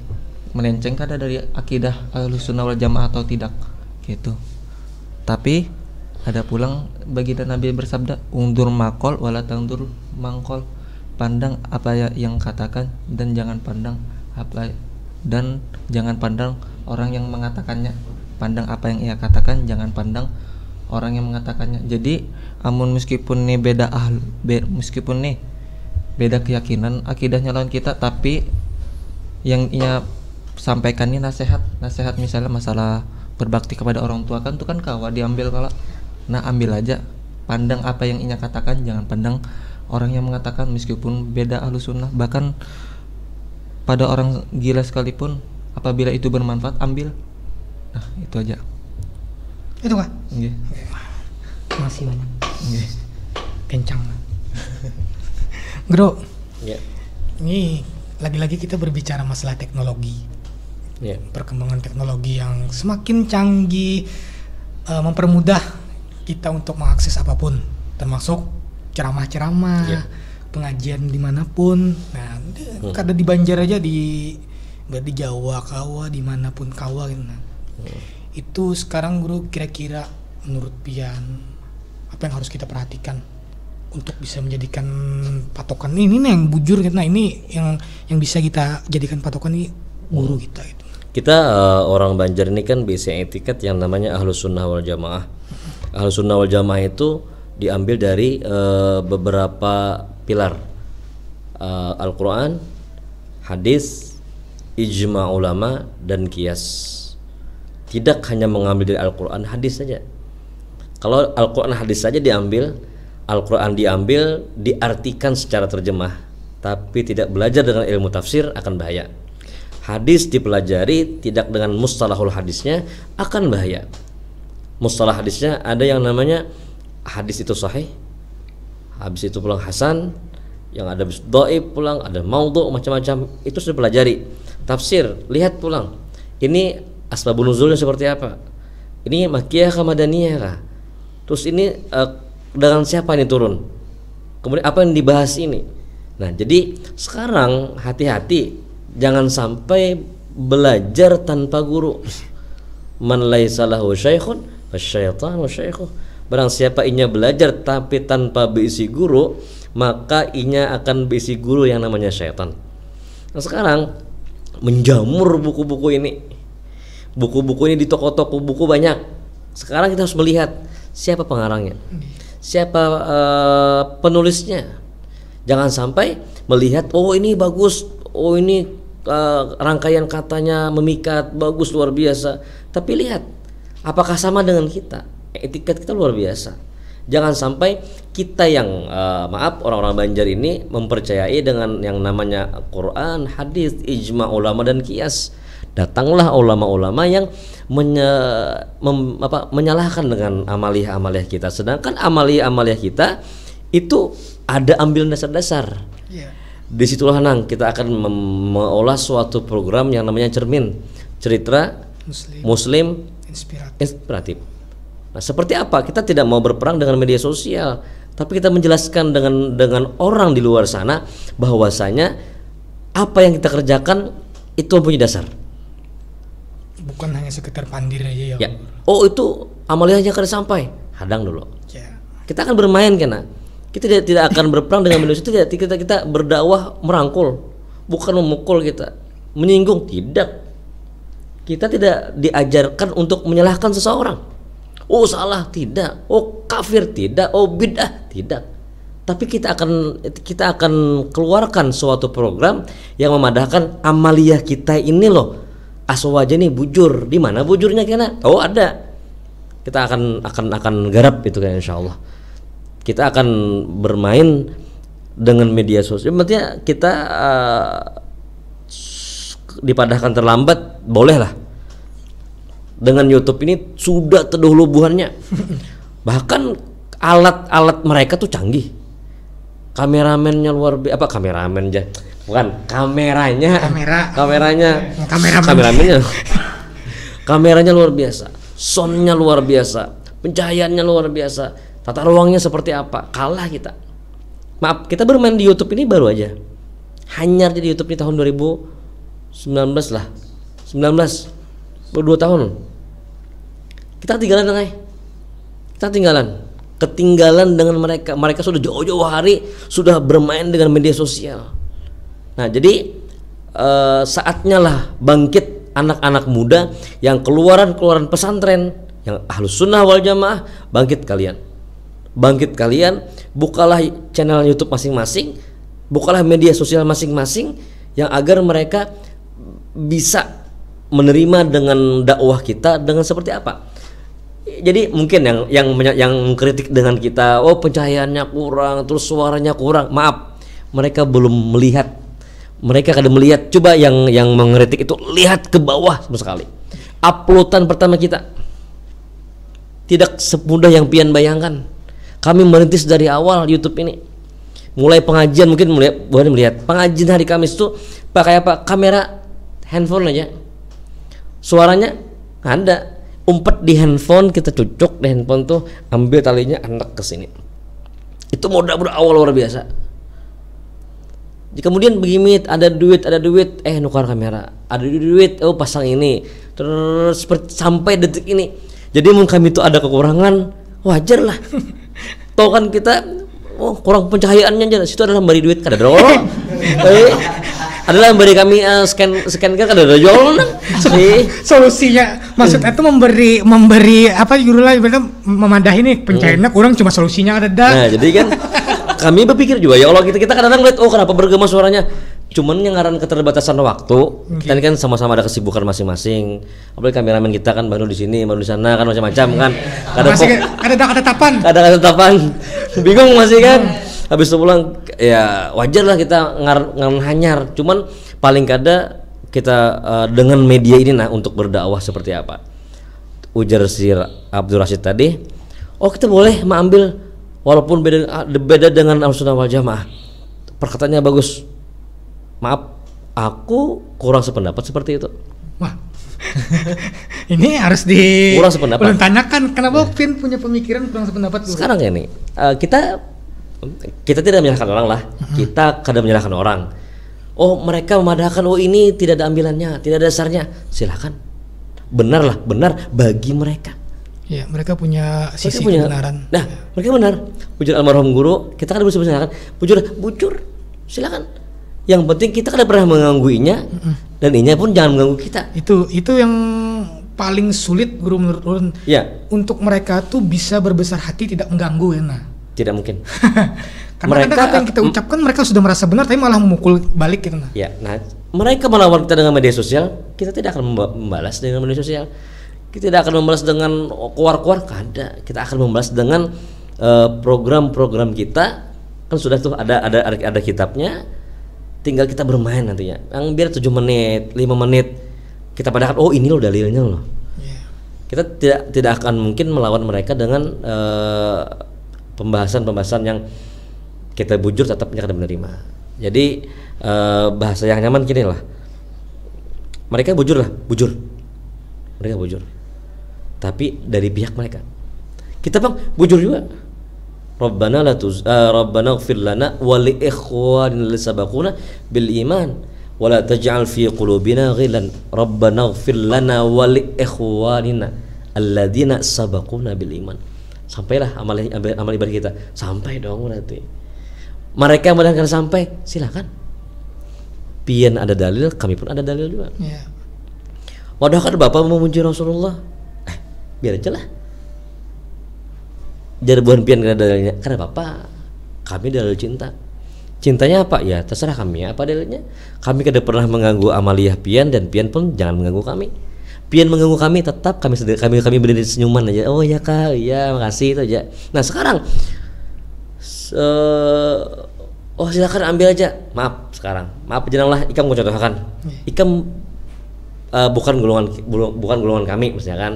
melenceng kada dari akidah Ahlussunnah wal Jamaah atau tidak gitu. Tapi ada pulang baginda Nabi bersabda, undur makol wala tangdur mangkol, pandang apa yang katakan dan jangan pandang orang yang mengatakannya. Pandang apa yang ia katakan, jangan pandang orang yang mengatakannya. Jadi meskipun nih beda keyakinan akidahnya lawan kita, tapi yang ia sampaikan ini nasihat misalnya masalah berbakti kepada orang tua kan itu kan kawa diambil kalau. Nah, ambil aja, pandang apa yang ia katakan, jangan pandang orang yang mengatakan, meskipun beda Ahlussunnah. Bahkan pada orang gila sekalipun apabila itu bermanfaat ambil. Nah, itu aja. Itu Kak? Nggih. Masih banyak. Nggih. Kencang. Bro. Ya. Ini lagi-lagi kita berbicara masalah teknologi. Ya. Perkembangan teknologi yang semakin canggih mempermudah kita untuk mengakses apapun, termasuk ceramah-ceramah. Ya. pengajian dimanapun. Nah, kada di Banjar aja, di Jawa kawa, dimanapun kawa gitu. Nah, itu sekarang guru kira-kira menurut Pian apa yang harus kita perhatikan untuk bisa menjadikan patokan ini nih yang bujur gitu. Nah, ini yang bisa kita jadikan patokan ini guru kita itu. Kita orang Banjar ini kan basic etiket yang namanya Ahlus Sunnah wal Jamaah. Ahlus Sunnah wal Jamaah itu diambil dari beberapa pilar, Al-Quran, hadis, ijma ulama, dan qiyas. Tidak hanya mengambil dari Al-Quran, hadis saja. Kalau Al-Quran, hadis saja diambil, Al-Quran diambil, diartikan secara terjemah, tapi tidak belajar dengan ilmu tafsir, akan bahaya. Hadis dipelajari tidak dengan mustalahul hadisnya, akan bahaya. Mustalah hadisnya ada yang namanya hadis itu sahih, habis itu pulang hasan, yang ada dhaif pulang, ada maudhu, macam-macam, itu sudah pelajari. Tafsir, lihat pulang, ini asbabun nuzulnya seperti apa, ini makkiyah kah madaniyah kah, terus ini dengan siapa ini turun, kemudian apa yang dibahas ini. Nah, jadi sekarang hati-hati, jangan sampai belajar tanpa guru. Man laisa lahu syaikhun fasyaitanu syaikhuh. Barang siapa inya belajar tapi tanpa berisi guru, maka inya akan berisi guru yang namanya syaitan. Nah, sekarang menjamur buku-buku ini. Buku-buku ini di toko-toko buku banyak. Sekarang kita harus melihat siapa pengarangnya, siapa penulisnya. Jangan sampai melihat, oh ini bagus, oh ini rangkaian katanya memikat, bagus, luar biasa. Tapi lihat, apakah sama dengan kita? Etiket kita luar biasa. Jangan sampai kita yang maaf, orang-orang Banjar ini mempercayai dengan yang namanya Quran, hadis, ijma ulama, dan qiyas. Datanglah ulama-ulama yang menyalahkan dengan amaliyah-amaliyah kita. Sedangkan amaliyah-amaliyah kita itu ada ambil dasar-dasar. Disitulah nang kita akan mengolah suatu program yang namanya cermin, cerita Muslim inspiratif. Nah, seperti apa? Kita tidak mau berperang dengan media sosial, tapi kita menjelaskan dengan orang di luar sana bahwasanya apa yang kita kerjakan itu mempunyai dasar. Bukan hanya sekedar pandir aja ya. Oh, itu amaliyahnya kada sampai, hadang dulu. Kita akan bermain kena. Kita tidak akan berperang dengan media sosial. Kita berdakwah merangkul, bukan memukul kita, menyinggung, tidak. Kita tidak diajarkan untuk menyalahkan seseorang. Oh salah, tidak. Oh kafir, tidak. Oh bid'ah, tidak. Tapi kita akan keluarkan suatu program yang memadahkan amaliyah kita ini loh. Aswaja nih bujur, di mana bujurnya kena? Oh ada. Kita akan garap itu kan, insyaallah. Kita akan bermain dengan media sosial. Maksudnya kita dipadahkan terlambat, boleh lah. Dengan YouTube ini sudah terdahulubuhannya. Bahkan alat-alat mereka tuh canggih. Kameramennya luar biasa. Apa kameramen aja? Bukan, kameranya. Kameranya luar biasa. Soundnya luar biasa. Pencahayaannya luar biasa. Tata ruangnya seperti apa? Kalah kita. Maaf, kita bermain di YouTube ini baru aja. Hanyar di YouTube ini tahun 2019 lah. 19 baru 2 tahun. Kita ketinggalan dengan mereka sudah jauh-jauh hari sudah bermain dengan media sosial. Nah, jadi saatnya lah bangkit anak-anak muda yang keluaran pesantren, yang Ahlus Sunnah wal Jamaah, bangkit kalian, bukalah channel YouTube masing-masing, bukalah media sosial masing-masing, yang agar mereka bisa menerima dengan dakwah kita dengan seperti apa. Jadi mungkin yang kritik dengan kita, oh pencahayaannya kurang, terus suaranya kurang. Maaf, mereka belum melihat. Mereka kada melihat. Coba yang mengkritik itu lihat ke bawah sama sekali. Uploadan pertama kita tidak semudah yang pian bayangkan. Kami merintis dari awal YouTube ini. Mulai pengajian, mungkin boleh melihat pengajian hari Kamis itu pakai apa? Kamera handphone aja. Suaranya ada, umpet di handphone, kita cucuk di handphone tuh, ambil talinya, anak ke sini. Itu modal awal luar biasa. Kemudian begini, ada duit, nukar kamera, ada duit, oh pasang ini, terus sampai detik ini. Jadi mun kami itu ada kekurangan, wajar lah. Tahu kan kita, kurang pencahayaannya aja, situ adalah memberi duit kada dorong. Adalah memberi kami scan kada dorong. Solusinya maksudnya itu memberi apa jurulah memadahi nih pencahayanya kurang, cuma solusinya ada dah. Nah, jadi kan kami berpikir juga ya Allah, kita kadang-kadang lihat kenapa bergema suaranya, cuman yang ngaran keterbatasan waktu. Kita ini kan sama-sama ada kesibukan masing-masing, apalagi kameramen kita kan baru di sini baru di sana kan macam-macam kan, ada tapan bingung masih kan. Habis itu pulang ya wajar lah kita hanyar, cuman paling kada kita dengan media ini nah untuk berdakwah seperti apa. Ujar si Abdul Rashid tadi, kita boleh mengambil walaupun beda dengan Ahlussunnah wal Jamaah. Perkataannya bagus. Maaf, aku kurang sependapat seperti itu. Wah. Ini harus kurang sependapat. Tanyakan kenapa Pin punya pemikiran kurang sependapat. Sekarang ya nih, kita tidak menyalahkan orang lah. Kita kadang menyalahkan orang. Mereka memadahkan, ini tidak ada ambilannya, tidak ada dasarnya. Silakan. Benar bagi mereka. Ya, mereka punya sisi kebenaran. Nah, mereka benar. Bujur almarhum guru, kita kan bisa silakan. Bujur, silakan. Yang penting kita kan pernah menggangguinya, dan inya pun jangan mengganggu kita. Itu yang paling sulit guru menurut ulun. Ya. Untuk mereka tuh bisa berbesar hati tidak mengganggu ya nah. Tidak mungkin. Karena mereka apa yang kita ucapkan mereka sudah merasa benar tapi malah memukul balik gitu nah. Ya, nah mereka melawan kita dengan media sosial, kita tidak akan membalas dengan media sosial. Kita tidak akan membalas dengan kuar-kuar, kada. Kita akan membalas dengan program-program kita. Kan sudah tuh ada kitabnya. Tinggal kita bermain nantinya. Yang biar 7 menit, 5 menit kita padahal ini loh dalilnya loh. Yeah. Kita tidak akan mungkin melawan mereka dengan pembahasan yang kita bujur tetapnya kada menerima. Jadi bahasa yang nyaman gini lah. Mereka bujur. Mereka bujur. Tapi dari pihak mereka. Kita bang bujur juga. Rabbana ighfir lana wa li ikhwanina alladziina sabaquna bil iman wa la taj'al fi qulubina ghillan Rabbana ighfir lana wa li ikhwanina alladziina sabaquna bil iman. Sampailah amal ibadah kita. Sampai dong berarti. Mereka mendengar sampai, silakan. Pian ada dalil, kami pun ada dalil juga. Yeah. Wadah kan Bapak memuji Rasulullah. Biar aja lah. Jadi bukan pian karena dalilnya, karena Bapak kami dalil cinta. Cintanya apa? Ya terserah kami apa dalilnya. Kami kada pernah mengganggu amaliyah pian dan pian pun jangan mengganggu kami. Pian mengganggu kami tetap kami berdiri senyuman aja. Oh ya Kak, iya makasih itu aja. Nah sekarang silakan ambil aja. Maaf janganlah ikam mau contohkan. Ikam bukan golongan kami misalnya kan.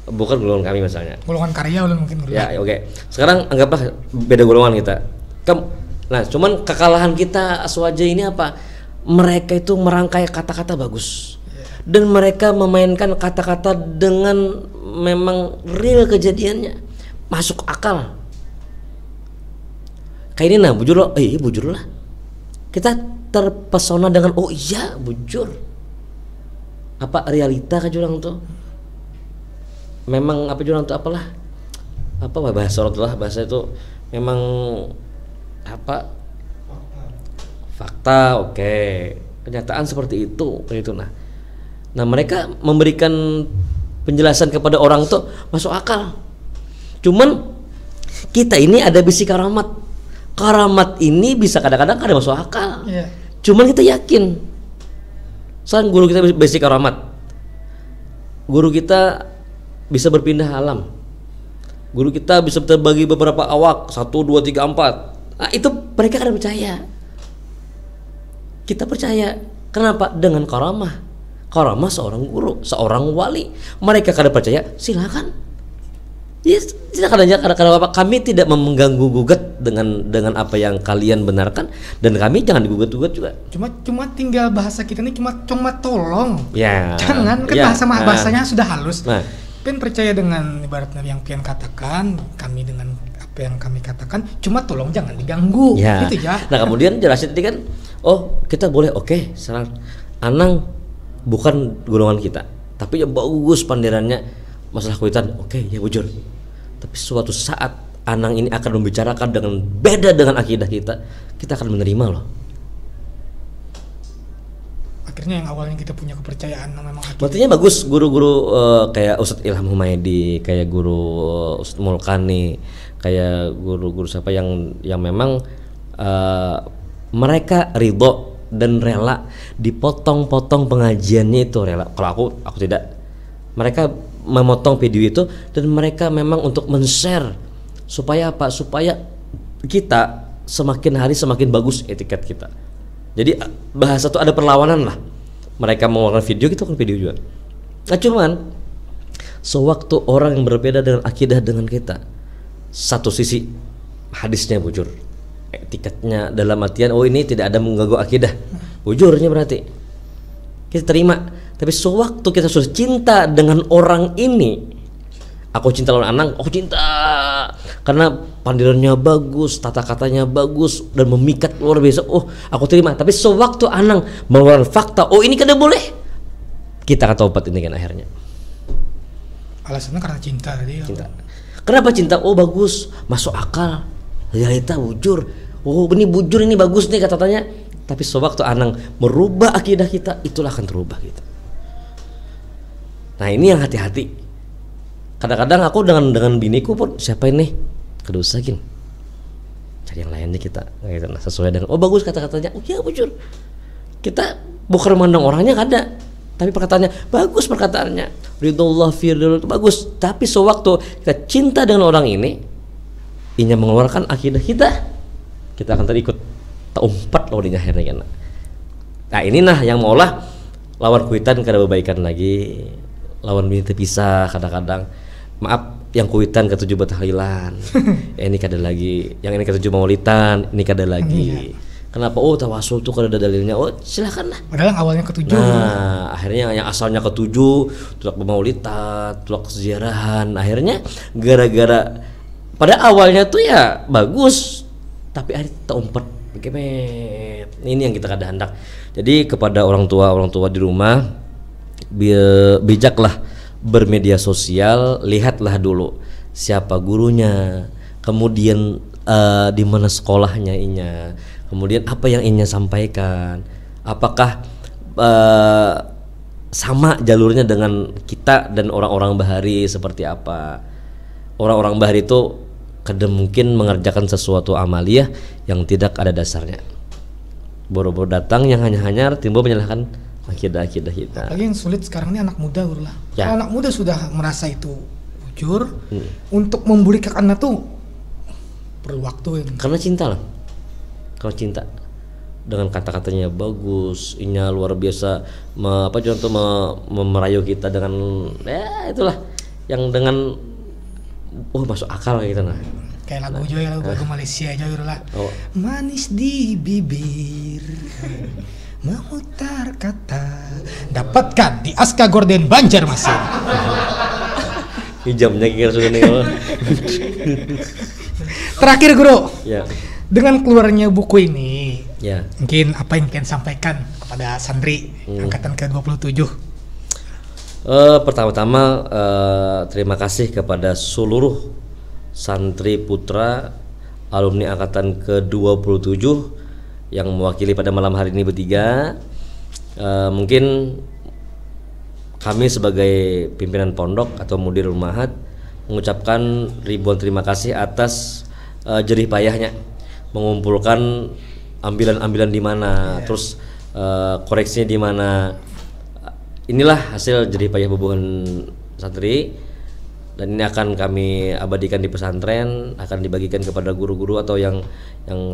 Bukan golongan kami misalnya. Golongan karya mungkin. Ya, oke. Sekarang anggaplah beda golongan kita. Nah, cuman kekalahan kita aswaja ini apa? Mereka itu merangkai kata-kata bagus. Dan mereka memainkan kata-kata dengan memang real kejadiannya. Masuk akal. Kayak ini nah, bujur lah. Kita terpesona dengan iya bujur. Apa realita kan jurang tuh? Memang apa jurang tuh apalah? Apa bahasa Rasulullah bahasa itu memang apa? Fakta, oke. Kenyataan seperti itu, nah. Nah, mereka memberikan penjelasan kepada orang tuh masuk akal. Cuman kita ini ada bisi karamat. Karamat ini bisa kadang-kadang kada masuk akal. Yeah. Cuman kita yakin. Soalnya guru kita bisi karamat. Guru kita bisa berpindah alam. Guru kita bisa terbagi beberapa awak 1, 2, 3, 4. Nah, itu mereka kada percaya. Kita percaya. Kenapa? Dengan karamah. Karamah seorang guru, seorang wali. Mereka kada percaya, silakan. Yes, silakan aja karena apa? Kami tidak mengganggu gugat dengan apa yang kalian benarkan dan kami jangan digugat-gugat juga. Cuma tinggal bahasa kita ini cuma tolong. Ya. Jangan kan bahasanya sudah halus. Nah, Pian percaya dengan ibaratnya yang Pian katakan, kami dengan apa yang kami katakan, cuma tolong jangan diganggu. Ya. Gitu ya. Nah kemudian jelasin tadi kan, oh kita boleh, oke, saran. Anang bukan golongan kita, tapi yang bagus pandirannya masalah kuitan, oke, ya bujur. Tapi suatu saat Anang ini akan membicarakan dengan beda dengan akidah kita akan menerima loh. Akhirnya yang awalnya kita punya kepercayaan memang akidah. Berarti bagus guru-guru kayak Ustadz Ilham Humaydi, kayak guru Ustadz Mulkani, kayak guru-guru siapa yang memang mereka ridho dan rela dipotong-potong pengajiannya itu rela. Kalau aku tidak. Mereka memotong video itu dan mereka memang untuk men-share supaya apa? Supaya kita semakin hari semakin bagus etiket kita. Jadi bahasa tuh ada perlawanan lah. Mereka mengeluarkan video, kita kan video juga. Nah cuman sewaktu orang yang berbeda dengan akidah dengan kita, satu sisi hadisnya bujur, etiketnya dalam artian oh ini tidak ada mengganggu akidah, bujurnya berarti kita terima. Tapi sewaktu kita sudah cinta dengan orang ini, aku cinta lawan Anang, aku cinta karena pandirannya bagus, tata katanya bagus dan memikat luar biasa. Oh, aku terima. Tapi sewaktu Anang mengeluarkan fakta, oh ini kada boleh, kita akan tobat ini kan akhirnya. Alasannya karena cinta tadi. Cinta. Kenapa cinta? Oh bagus, masuk akal. Realita bujur. Oh ini bujur, ini bagus nih katanya. Tapi sewaktu Anang merubah akidah kita, itulah akan terubah gitu. Nah ini yang hati-hati. Kadang-kadang aku dengan biniku pun siapa ini kedosakin, cari yang lainnya kita gitu. Nah, sesuai dengan oh bagus kata-katanya, oh iya bujur, kita bukan memandang orangnya kada, tapi perkataannya bagus, perkataannya ridullah firdul itu bagus. Tapi sewaktu kita cinta dengan orang ini mengeluarkan akidah kita akan terikut terumpat loh di akhirnya. Nah ini yang maulah lawan kuitan kada berbaikan lagi, lawan bini terpisah kadang-kadang. Maaf, yang kuitan ke-7 bertahlilan, ini kada lagi. Yang ini ke-7 maulitan, ini kada lagi. Kenapa? Oh tawasul tuh kada ada dalilnya. Oh silakan lah. Padahal yang awalnya ke-7. Nah akhirnya yang asalnya ke-7 tulak bermaulitan, tulak seziarahan. Akhirnya gara-gara pada awalnya tuh ya bagus, tapi akhirnya terumpat kemet. Ini yang kita kada hendak. Jadi kepada orang tua di rumah, bijaklah bermedia sosial, lihatlah dulu siapa gurunya, kemudian di mana sekolahnya inya, kemudian apa yang inya sampaikan, apakah sama jalurnya dengan kita dan orang-orang bahari seperti apa. Orang-orang bahari itu kadang mungkin mengerjakan sesuatu amaliyah yang tidak ada dasarnya. Boro-boro datang yang hanya timbul menyalahkan akidah kita. Apalagi yang sulit sekarang ini anak muda guru lah. Ya. Kalau anak muda sudah merasa itu bujur, untuk membuli anak tuh perlu waktu. Karena cinta lah. Kalau cinta dengan kata-katanya bagus, inya luar biasa, merayu kita dengan itulah yang dengan masuk akal gitu nah. Kayak lagu Joy, lagu Malaysia aja guru lah. Oh. Manis di bibir. Memutar kata dapatkan di Aska Gorden Banjarmasin. Hijamnya kira sudah nih. Terakhir guru, Ya. dengan keluarnya buku ini, Ya. mungkin apa yang kalian sampaikan kepada santri angkatan ke-27? Pertama-tama terima kasih kepada seluruh santri putra alumni angkatan ke-27 yang mewakili pada malam hari ini bertiga. Mungkin kami sebagai pimpinan pondok atau mudirul ma'had mengucapkan ribuan terima kasih atas jerih payahnya mengumpulkan ambilan-ambilan di mana, terus koreksinya di mana. Inilah hasil jerih payah hubungan santri, dan ini akan kami abadikan di pesantren, akan dibagikan kepada guru-guru atau yang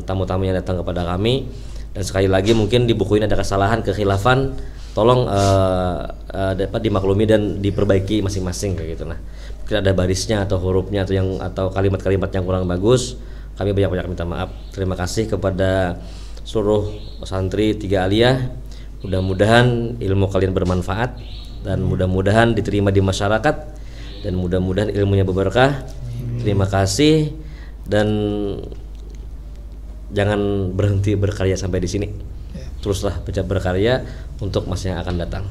tamu-tamu yang datang kepada kami. Dan sekali lagi mungkin di buku ini ada kesalahan, kekhilafan, tolong dapat dimaklumi dan diperbaiki masing-masing kayak gitu. Nah, mungkin ada barisnya atau hurufnya atau kalimat-kalimat yang kurang bagus, kami banyak-banyak minta maaf. Terima kasih kepada seluruh santri 3 aliyah. Mudah-mudahan ilmu kalian bermanfaat dan mudah-mudahan diterima di masyarakat dan mudah-mudahan ilmunya berberkah. Terima kasih dan jangan berhenti berkarya sampai di sini. Teruslah berkarya untuk masa yang akan datang.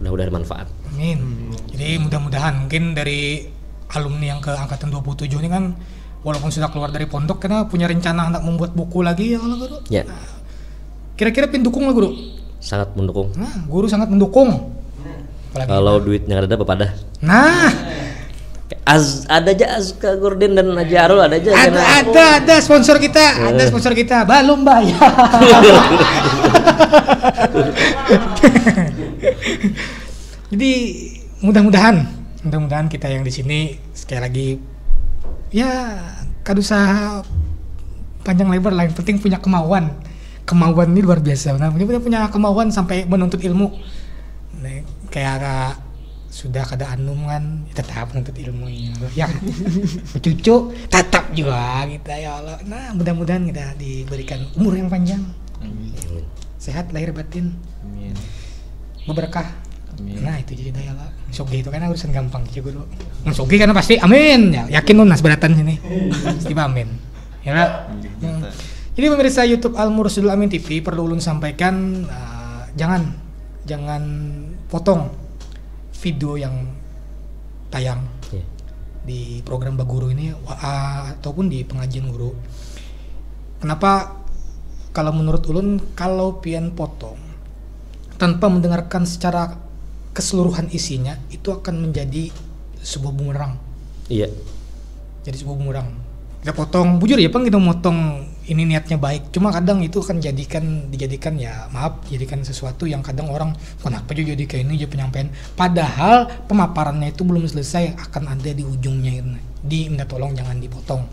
Mudah-mudahan manfaat. Amin. Jadi mudah-mudahan mungkin dari alumni yang ke angkatan 27 ini kan walaupun sudah keluar dari pondok karena punya rencana hendak membuat buku lagi ya Allah guru. Ya. Nah, kira-kira pendukung lah guru. Sangat mendukung. Nah, guru sangat mendukung. Apalagi Kalau duitnya ada Bapak dah. Nah, Ada aja Azka Gordin dan Haji Arul ada aja. ada sponsor kita, ada sponsor kita, belum bayar. Jadi mudah-mudahan kita yang di sini sekali lagi ya kadusa panjang lebar lah, yang penting punya kemauan ini luar biasa. Nah, punya kemauan sampai menuntut ilmu. Nah, kayak sudah kada anum kan tetap menuntut ilmunya ya cucu tetap juga kita ya Allah. Nah, mudah-mudahan kita diberikan umur yang panjang. Amin. Sehat lahir batin. Amin. Berkah. Amin. Nah, itu jadi daya Allah. Sogi itu kan urusan gampang juga dulu. Sogi karena pasti amin ya, yakin lunas beratan sini. Pasti amin. Ya Pak. Jadi pemirsa YouTube Al Mursyidul Amin TV, perlu ulun sampaikan jangan potong video yang tayang di program Baguru ini ataupun di pengajian guru. Kenapa? Kalau menurut ulun, kalau pian potong tanpa mendengarkan secara keseluruhan isinya, itu akan menjadi sebuah bumerang. Iya. Jadi sebuah bumerang. Kita potong, bujur ya Bang, kita motong ini niatnya baik. Cuma kadang itu akan dijadikan ya maaf, jadikan sesuatu yang kadang orang kenapa juga jadi kayak ini aja penyampaian. Padahal pemaparannya itu belum selesai, akan ada di ujungnya. Minta tolong jangan dipotong.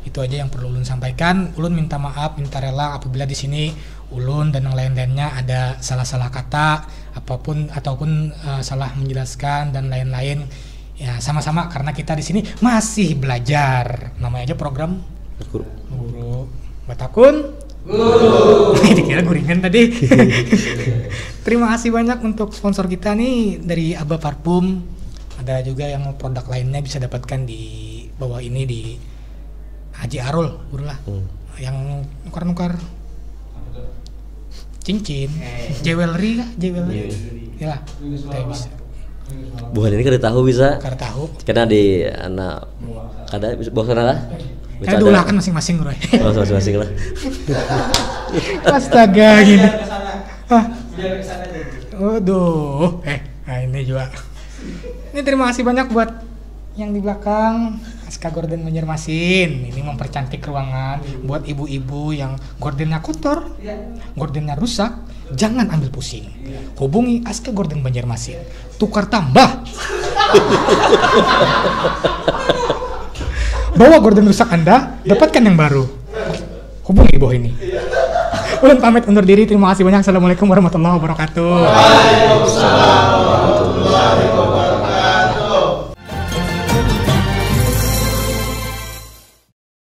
Itu aja yang perlu ulun sampaikan. Ulun minta maaf, minta rela apabila di sini ulun dan yang lain-lainnya ada salah-salah kata ataupun salah menjelaskan dan lain-lain. Ya sama-sama karena kita di sini masih belajar. Namanya aja program guru. Batakun guru. Dikira guringan tadi. Terima kasih banyak untuk sponsor kita nih dari Aba Parfum. Ada juga yang produk lainnya bisa dapatkan di bawah ini di Haji Arul, guru lah. Yang nukar-nukar cincin, jewelry. Ya lah, kita bisa. Bukan ini kada tahu bisa. Kada tahu. Karena di anak kada bawa sana lah. Kita dulu kan masing-masing bro. Oh, masing-masing lah. Astaga gini. Waduh, nah ini juga. Ini terima kasih banyak buat yang di belakang Aska Gorden Banjarmasin. Ini mempercantik ruangan buat ibu-ibu yang gordennya kotor, gordennya rusak. Jangan ambil pusing. Hubungi Aska Gorden Banjarmasin. Tukar tambah. Bawa gorden rusak Anda, dapatkan yang baru. Hubungi bawah ini. Ulun pamit undur diri. Terima kasih banyak. Assalamualaikum warahmatullahi wabarakatuh. Waalaikumsalam warahmatullahi wabarakatuh.